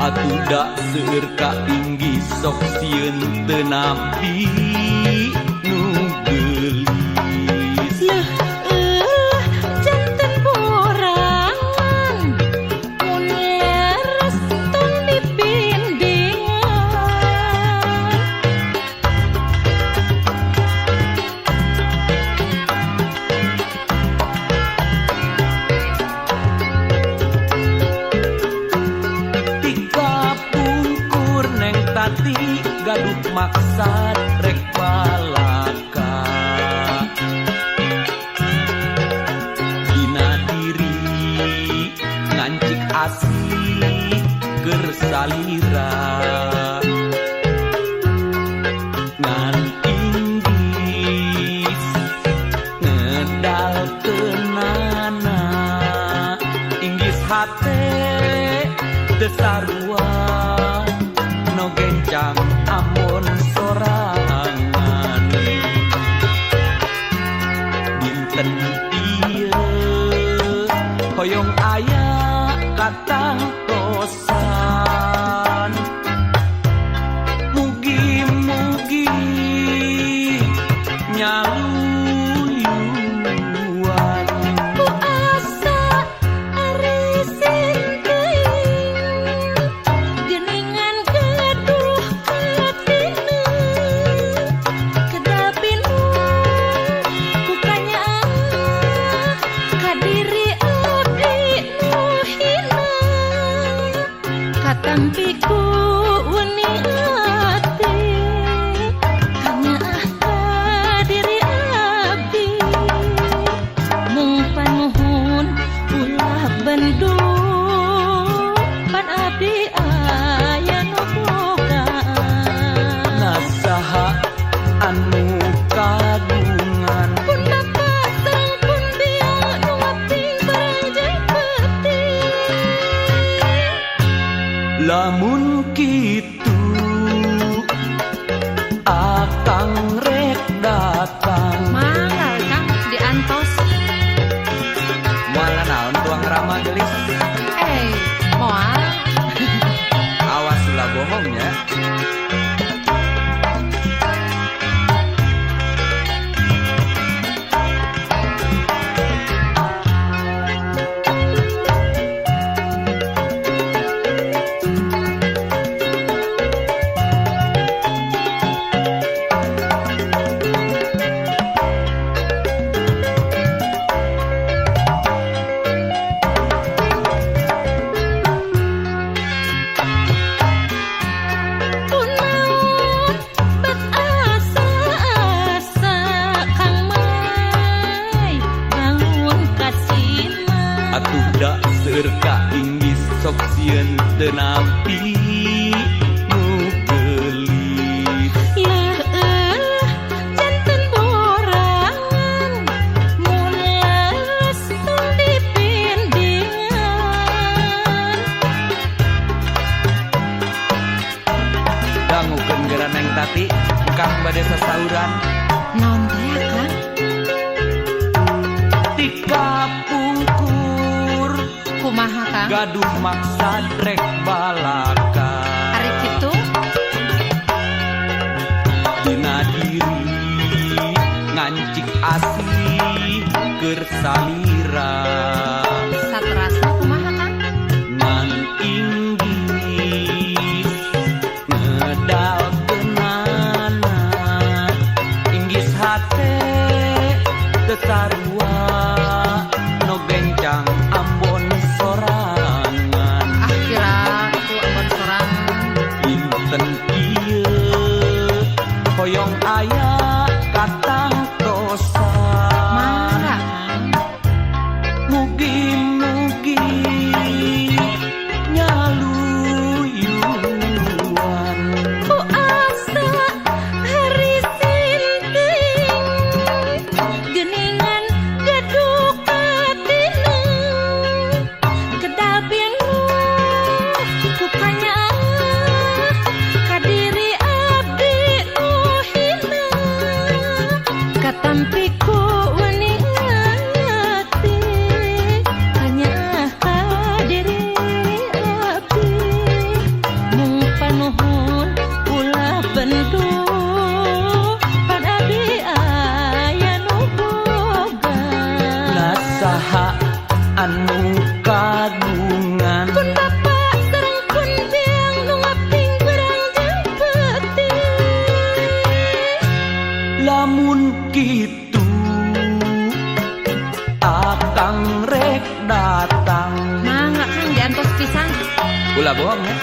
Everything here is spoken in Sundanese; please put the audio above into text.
atuda seueur ka inggi sok sieun teu napi nu geulis. Janten borangan mun leres tong dipindingan. Tika pungkur neng tati gaduh maksad rek balaka. Dina diri ngancik asih keur salira. Ngan inggis ngedal teunana inggis hate teu sarua no gencang amun sorangan. Dinten ieu hoyong aya katang kosan. Mugi-mugi nyaluyuan. Ku asa arisin teuing geuningan gaduh katina kedapinu ku kanyaan ka diri abdi nu hina katampiku weni ati kanyaah ka diri abdi mung panuhun ulah bendung pan abdi aya nu bogaan. Nasaha anu kagungan Pun mapasang pun biang nu ngaping barang jai penting. lamun kitu akang rek datang. Manggal Kang diantos. Moal naon tuang rama gelis Moal awas ulah bohongnya. pun naon bet asa-asa Kang Mai bangun kasina. Atuda seueur ka inggis sok sieun teu napi nu geulis. Janten borangan mun leres tong dipindingan. Dangukeun geura neng tati kang bade sasauran. Naon teh Kang? Tika pungkur Kumaha Kang? gaduh maksad rek balaka. Ari kitu Dina diri ngancik asih keur salira. saterasna kumaha Kang? Ngan inggis ngedal teunana inggis hate teu sarua no gencang ambon sorangan. Kira tu ambon sorangan. Dinten ieu hoyong aya katang kosan. Mangga Kang. Mugi-mugi nyaluyuan. Ku asa harisin teuing geuningan saha anu kagungan Pun bapak sareng pun biang nu ngaping berang jeung peuting lamun kitu akang rek datang mangga Kang diantos pisan ulah bohong ya